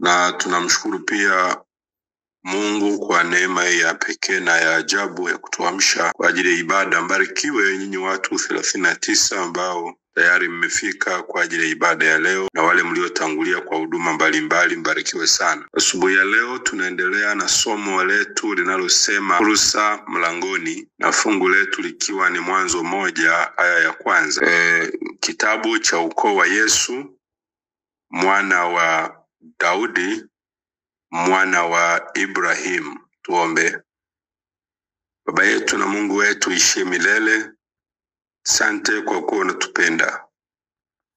Na tunamshukuru pia Mungu kwa neema ya pekee na ya ajabu ya kutuamsha kwa ajili ya ibada. Mbarikiwe nyinyi watu 39 ambao tayari mmefika kwa ajili ya ibada ya leo, na wale mliotangulia kwa huduma mbalimbali, mbarikiwe sana. Asubuhi ya leo tunaendelea na somo letu linalosema fursa mlangoni, na fungu letu likiwa ni Mwanzo 1 aya ya kwanza. Kitabu cha ukoo wa Yesu, mwana wa Daudi, mwana wa Ibrahim. Tuombe. Baba yetu na Mungu wetu ishie milele, asante kwa kuwa unatupenda.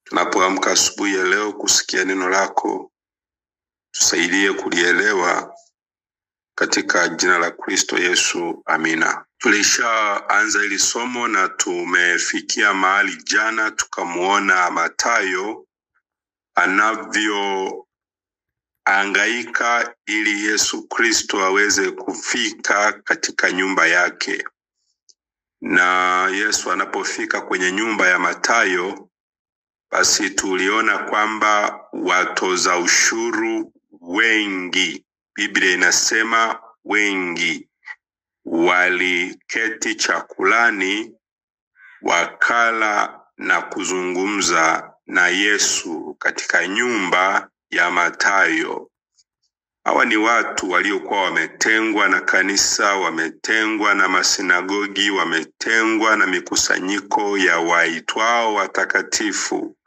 Tunapoamka asubuhi ya leo kusikia neno lako, tusaidie kulielewa katika jina la Kristo Yesu, amina. Tulishaanza hili somo na tumefikia mahali jana tukamuona Mathayo anavyohangaika ili Yesu Kristo aweze kufika katika nyumba yake. Na Yesu anapofika kwenye nyumba ya Mathayo, basi tuliona kwamba watoza ushuru wengi, Biblia inasema wengi, waliketi chakulani wakala na kuzungumza na Yesu katika nyumba ya Mathayo. Hawa ni watu waliokuwa wametengwa na kanisa, wametengwa na masinagogi, wametengwa na mikusanyiko ya waitwao watakatifu.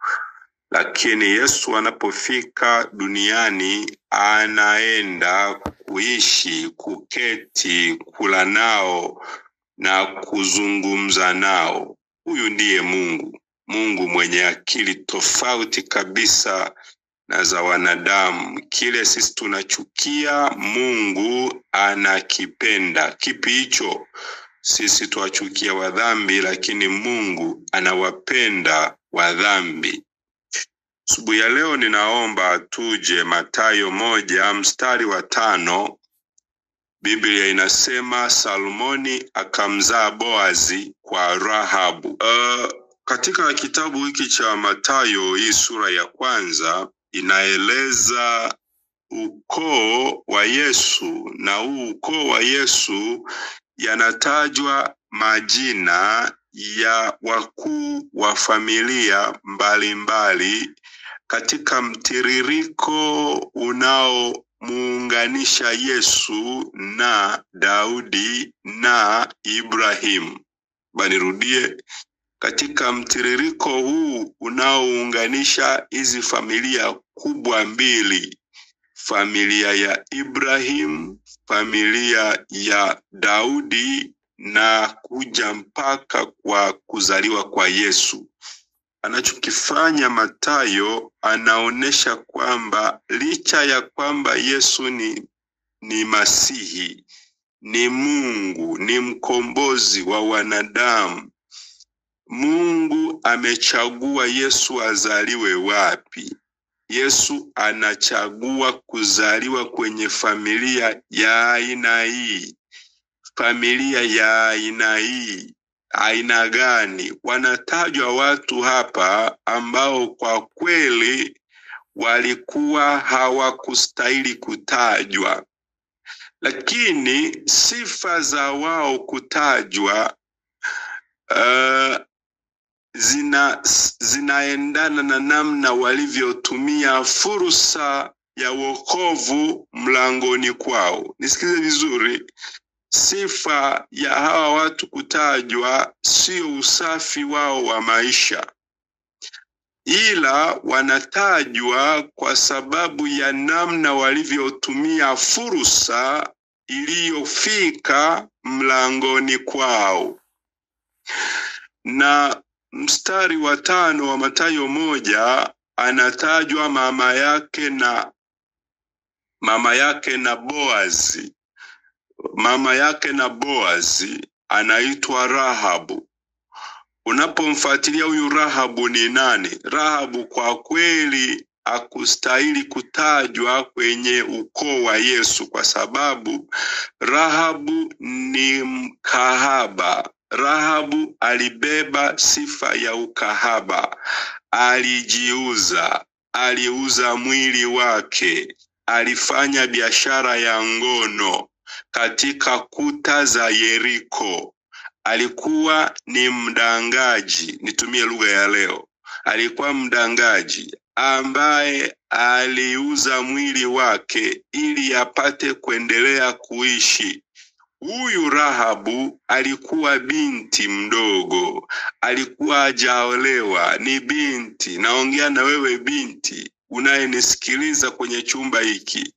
Lakini Yesu anapofika duniani, anaenda kuishi, kuketi, kula nao na kuzungumza nao. Huyu ndiye Mungu, Mungu mwenye akili tofauti kabisa na za wanadamu. Kile sisi tunachukia, Mungu anakipenda. Kipi hicho? Sisi tuwachukia wadhambi, lakini Mungu anawapenda wadhambi. Asubuhi ya leo ninaomba tuje Mathayo 1 mstari wa 5. Biblia inasema Salmoni akamzaa Boazi kwa Rahabu. Katika kitabu hiki cha Mathayo, hii sura ya kwanza inaeleza ukoo wa Yesu, na huu ukoo wa Yesu yanatajwa majina ya wakuu wa familia mbalimbali katika mtiririko unaomuunganisha Yesu na Daudi na Ibrahim. Banirudie, katika mtiririko huu unaounganisha hizi familia kubwa mbili, familia ya Ibrahim, familia ya Daudi, na kuja mpaka kwa kuzaliwa kwa Yesu. Anachokifanya Mathayo, anaonesha kwamba licha ya kwamba Yesu ni Masihi, ni Mungu, ni mkombozi wa wanadamu, Mungu amechagua Yesu azaliwe wapi? Yesu anachagua kuzaliwa kwenye familia ya aina hii. Familia ya aina hii, aina gani? Wanatajwa watu hapa ambao kwa kweli walikuwa hawakustahili kutajwa, lakini sifa za wao kutajwa zinaendana na namna walivyotumia fursa ya wokovu mlangoni kwao. Nisikize vizuri, sifa ya hawa watu kutajwa sio usafi wao wa maisha, ila wanatajwa kwa sababu ya namna walivyotumia fursa iliyofika mlangoni kwao. Na mstari wa 5 wa Mathayo 1 anatajwa mama yake na Boazi. Mama yake na Boazi anaitwa Rahabu. Unapomfuatilia huyu Rahabu ni nani? Rahabu kwa kweli hakustahili kutajwa kwenye ukoo wa Yesu, kwa sababu Rahabu ni mkahaba. Rahabu alibeba sifa ya ukahaba. Alijiuza, aliuza mwili wake, alifanya biashara ya ngono katika kuta za Yeriko. Alikuwa ni mdangaji, nitumie lugha ya leo. Alikuwa mdangaji ambaye aliuza mwili wake ili apate kuendelea kuishi. Huyu Rahabu alikuwa binti mdogo, alikuwa hajaolewa, ni binti. Naongea na wewe binti unayenisikiliza kwenye chumba hiki,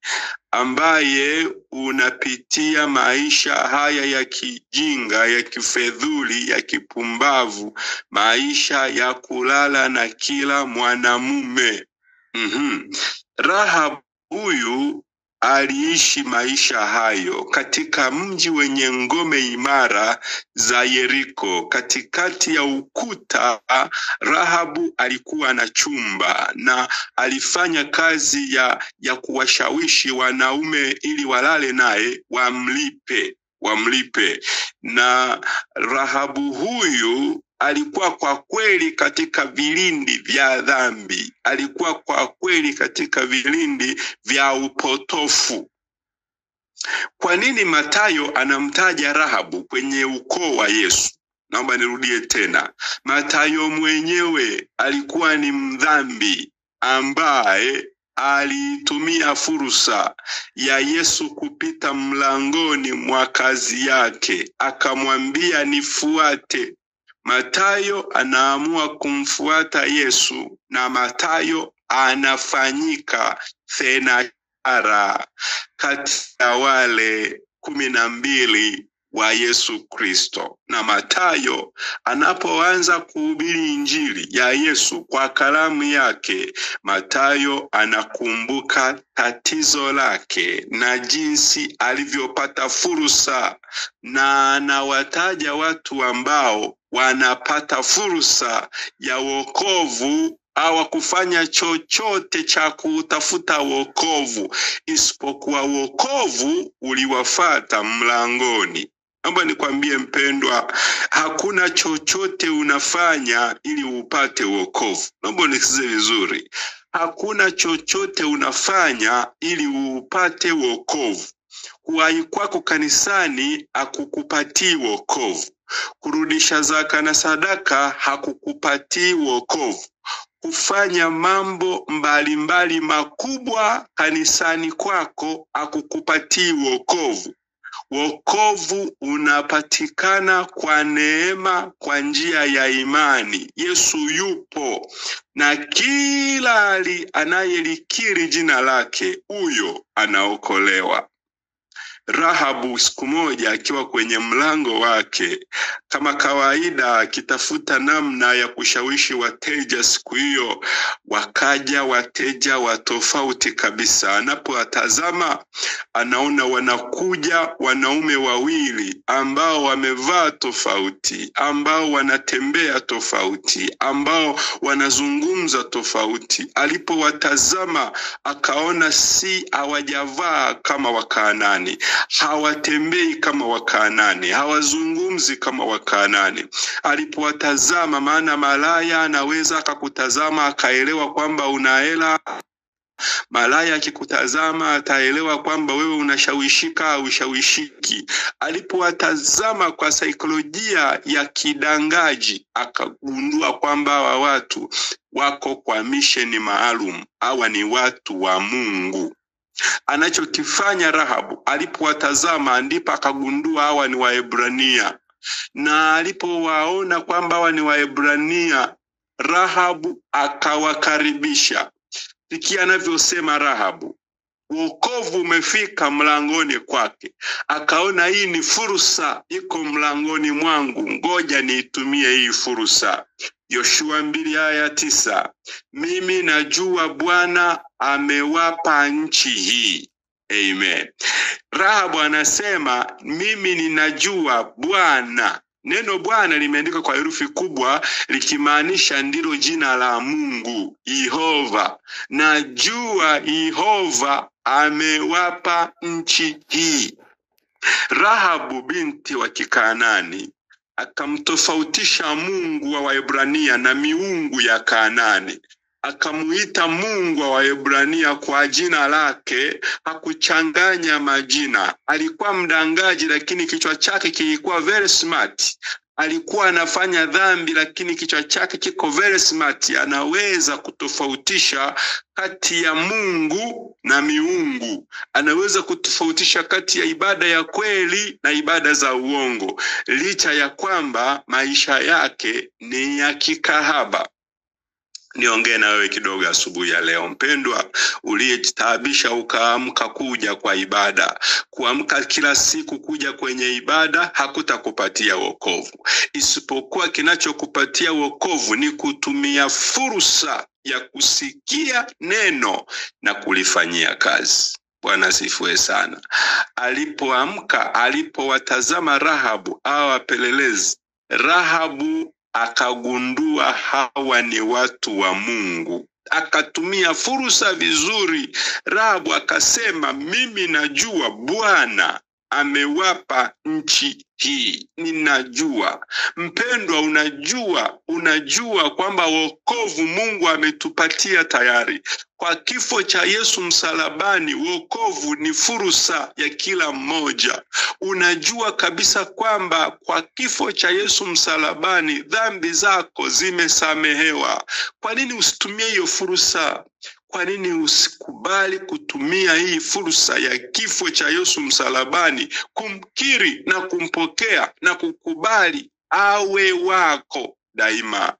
ambaye unapitia maisha haya ya kijinga, ya kifedhuli, ya kipumbavu, maisha ya kulala na kila mwanamume. Rahabu huyu aliishi maisha hayo katika mji wenye ngome imara za Yeriko. Katikati ya ukuta, Rahabu alikuwa na chumba na alifanya kazi ya kuwashawishi wanaume ili walale naye wamlipe. Na Rahabu huyu alikuwa kwa kweli katika vilindi vya dhambi, alikuwa kwa kweli katika vilindi vya upotofu. Kwa nini Mathayo anamtaja Rahabu kwenye ukoo wa Yesu? Naomba nirudie tena. Mathayo mwenyewe alikuwa ni mdhambi ambaye alitumia fursa ya Yesu kupita mlangoni mwa kazi yake, akamwambia nifuate. Mathayo anaamua kumfuata Yesu na Mathayo anafanyika thenashara kati ya wale 12 wa Yesu Kristo. Na Mathayo anapoanza kuhubiri injili ya Yesu kwa kalamu yake, Mathayo anakumbuka tatizo lake na jinsi alivyopata fursa, na anawataja watu ambao wanapata fursa ya wokovu au kufanya chochote cha kutafuta wokovu isipokuwa wokovu uliwafata mlangoni. Naomba nikwambie mpendwa, hakuna chochote unafanya ili upate wokovu. Naomba nisikize vizuri. Hakuna chochote unafanya ili upate wokovu. Kuwahi kwako kanisani hakukupatii wokovu. Kurudisha zaka na sadaka hakukupatii wokovu. Kufanya mambo mbalimbali makubwa kanisani kwako hakukupatii wokovu. Wokovu unapatikana kwa neema, kwa njia ya imani. Yesu yupo na kila anayelikiri jina lake huyo anaokolewa. Rahabu siku moja akiwa kwenye mlango wake kama kawaida akitafuta namna ya kushawishi wateja siku hiyo, wakaja wateja wa tofauti kabisa. Anapowatazama anaona wanakuja wanaume wawili ambao wamevaa tofauti, ambao wanatembea tofauti, ambao wanazungumza tofauti. Alipowatazama akaona si hawajavaa kama Wakanaani, hawatembei kama Wakanaani, hawazungumzi kama Wakanaani. Alipowatazama, maana malaya anaweza akakutazama akaelewa kwamba una hela. Malaya akikutazama ataelewa kwamba wewe unashawishika au ushawishiki. Alipowatazama kwa saikolojia ya kidangaji, akagundua kwamba hawa watu wako kwa misheni maalum, hawa ni watu wa Mungu. Anachokifanya Rahabu, alipowatazama ndipo akagundua hawa ni Waebrania. Na alipowaona kwamba hawa ni Waebrania, Rahabu akawakaribisha. Sikia anavyosema Rahabu. Wokovu umefika mlangoni kwake. Akaona hii ni fursa, iko mlangoni mwangu, ngoja niitumie hii fursa. Yoshua 2:9. Mimi najua Bwana amewapa nchi hii. Amen. Rahabu anasema mimi ninajua Bwana. Neno Bwana limeandikwa kwa herufi kubwa likimaanisha ndilo jina la Mungu, Yehova. Najua Yehova amewapa nchi hii. Rahabu binti wa Kikanaani akamtofautisha Mungu wa Waebrania na miungu ya Kanaani. akamuita Mungu wa Waebrania kwa jina lake, hakuchanganya majina. Alikuwa mdangaji lakini kichwa chake kilikuwa very smart. Alikuwa anafanya dhambi lakini kichwa chake kiko very smart. Anaweza kutofautisha kati ya Mungu na miungu. Anaweza kutofautisha kati ya ibada ya kweli na ibada za uongo, licha ya kwamba maisha yake ni ya kikahaba. Niongee na wewe kidogo asubuhi ya leo mpendwa, uliyejitaabisha ukaamka kuja kwa ibada. Kuamka kila siku kuja kwenye ibada hakutakupatia wokovu. Isipokuwa kinachokupatia wokovu ni kutumia fursa ya kusikia neno na kulifanyia kazi. Bwana asifiwe sana. Alipoamka, alipowatazama Rahabu au wapelelezi, Rahabu akagundua hawa ni watu wa Mungu. Akatumia fursa vizuri. Rahabu akasema, mimi najua Bwana amewapa nchi hii. Ninajua. Mpendwa, unajua kwamba wokovu Mungu ametupatia tayari. Kwa kifo cha Yesu msalabani, wokovu ni fursa ya kila mmoja. Unajua kabisa kwamba kwa kifo cha Yesu msalabani dhambi zako zimesamehewa. Kwa nini usitumie hiyo fursa? Kwa nini usikubali kutumia hii fursa ya kifo cha Yesu msalabani, kumkiri na kumpokea na kukubali awe wako daima?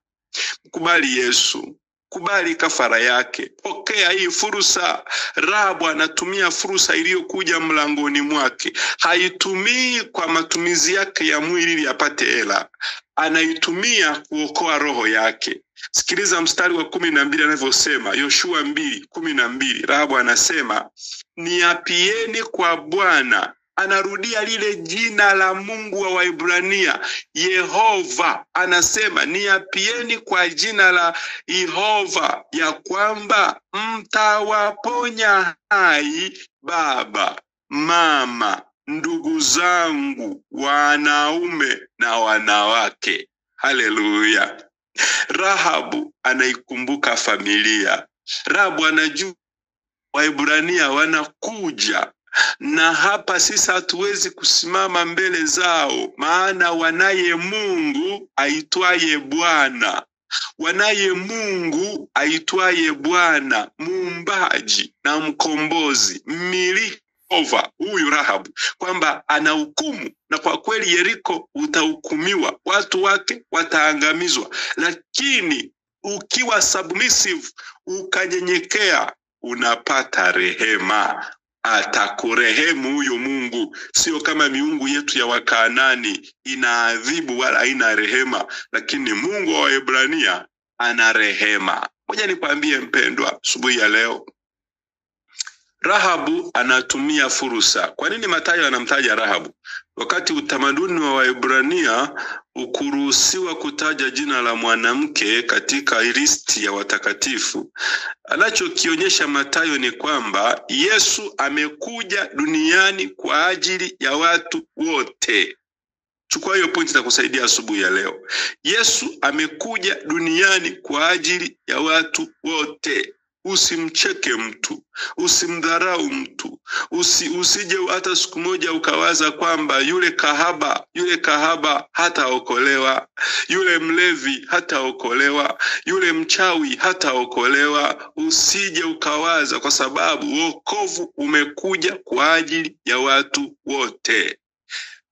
Kubali Yesu, kubali kafara yake, pokea hii fursa. Rahabu anatumia fursa iliyokuja mlangoni mwake. Haitumii kwa matumizi yake ya mwili ili apate hela, anaitumia kuokoa roho yake. Sikiliza mstari wa 12 anavyosema, Yoshua 2:12. Rahabu anasema, niapieni kwa Bwana. Anarudia lile jina la Mungu wa Waebrania, Yehova. Anasema, niapieni kwa jina la Yehova ya kwamba mtawaponya hai baba, mama, ndugu zangu, wanaume na wanawake. Haleluya. Rahabu anaikumbuka familia. Rahabu anajua Waebrania wanakuja, na hapa sisi hatuwezi kusimama mbele zao, maana wanaye Mungu aitwaye Bwana. Wanaye Mungu aitwaye Bwana, muumbaji na mkombozi, mmiliki huyu Rahabu, kwamba anahukumu, na kwa kweli Yeriko utahukumiwa, watu wake wataangamizwa. Lakini ukiwa submissive, ukanyenyekea, unapata rehema. Atakurehemu huyo Mungu. Sio kama miungu yetu ya Wakaanani, inaadhibu wala haina rehema, lakini Mungu wa Waebrania ana rehema. Ngoja nikwambie mpendwa, asubuhi ya leo, Rahabu anatumia fursa. Kwa nini Mathayo anamtaja Rahabu? Wakati utamaduni wa Waebrania ukuruhusiwa kutaja jina la mwanamke katika listi ya watakatifu, anachokionyesha Mathayo ni kwamba Yesu amekuja duniani kwa ajili ya watu wote. Chukua hiyo pointi na kusaidia asubuhi ya leo. Yesu amekuja duniani kwa ajili ya watu wote. Usimcheke mtu, usimdharau mtu, usije hata siku moja ukawaza kwamba yule kahaba hataokolewa, yule mlevi hataokolewa, yule mchawi hataokolewa. Usije ukawaza, kwa sababu wokovu umekuja kwa ajili ya watu wote.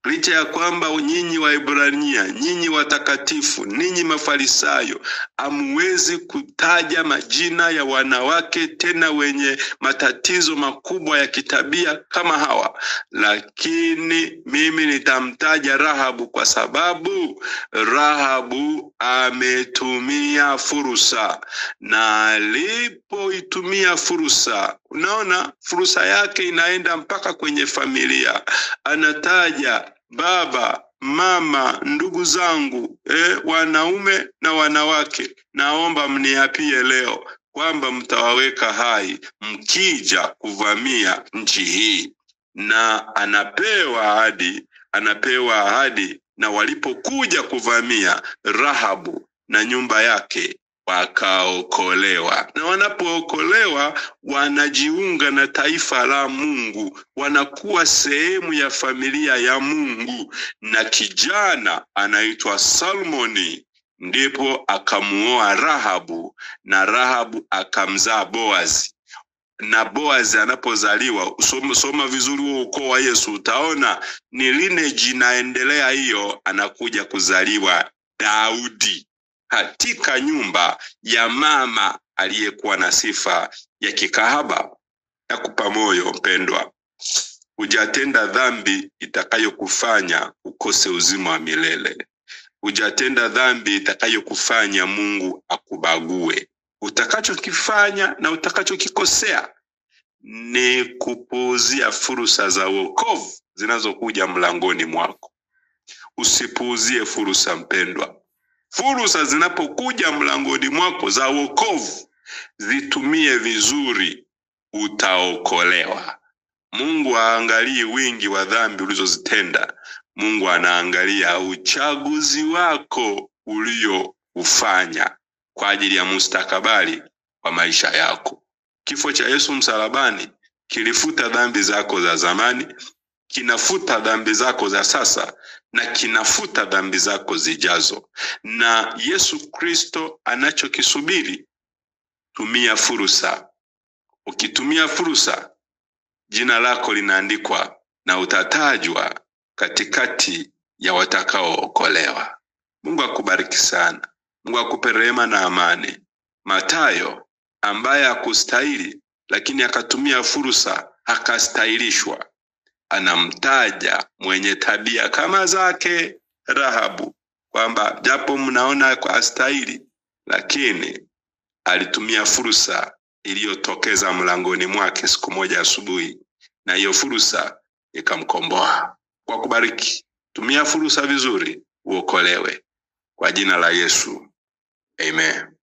Licha ya kwamba nyinyi Waebrania, nyinyi watakatifu, ninyi Mafarisayo, hamuwezi kutaja majina ya wanawake tena wenye matatizo makubwa ya kitabia kama hawa, lakini mimi nitamtaja Rahabu, kwa sababu Rahabu ametumia fursa, na alipoitumia fursa, unaona fursa yake inaenda mpaka kwenye familia. Anataja baba, mama, ndugu zangu, wanaume na wanawake. Naomba mniapie leo kwamba mtawaweka hai mkija kuvamia nchi hii. Na anapewa ahadi, na walipokuja kuvamia, Rahabu na nyumba yake wakaokolewa. Na wanapookolewa wanajiunga na taifa la Mungu, wanakuwa sehemu ya familia ya Mungu. Na kijana anaitwa Salmoni ndipo akamuoa Rahabu, na Rahabu akamzaa Boazi. Na Boazi anapozaliwa, soma vizuri huo ukoo wa Yesu, utaona ni lineage inaendelea hiyo, anakuja kuzaliwa Daudi katika nyumba ya mama aliyekuwa na sifa ya kikahaba. Nakupa moyo mpendwa, hujatenda dhambi itakayokufanya ukose uzima wa milele. Hujatenda dhambi itakayokufanya Mungu akubague. Utakachokifanya na utakachokikosea ni kupuuzia fursa za wokovu zinazokuja mlangoni mwako. Usipuuzie fursa mpendwa. Fursa zinapokuja mlangoni mwako za wokovu, zitumie vizuri, utaokolewa. Mungu haangalii wingi wa dhambi ulizozitenda. Mungu anaangalia uchaguzi wako ulioufanya kwa ajili ya mustakabali wa maisha yako. Kifo cha Yesu msalabani kilifuta dhambi zako za zamani, kinafuta dhambi zako za sasa, na kinafuta dhambi zako zijazo. Na Yesu Kristo anachokisubiri, tumia fursa. Ukitumia fursa, jina lako linaandikwa na utatajwa katikati ya watakaookolewa. Mungu akubariki sana. Mungu akupe rehema na amani. Mathayo ambaye hakustahili lakini akatumia fursa akastahilishwa, anamtaja mwenye tabia kama zake Rahabu, kwamba japo mnaona kwa astahili, lakini alitumia fursa iliyotokeza mlangoni mwake siku moja asubuhi, na hiyo fursa ikamkomboa. Kwa kubariki, tumia fursa vizuri uokolewe kwa jina la Yesu. Amen.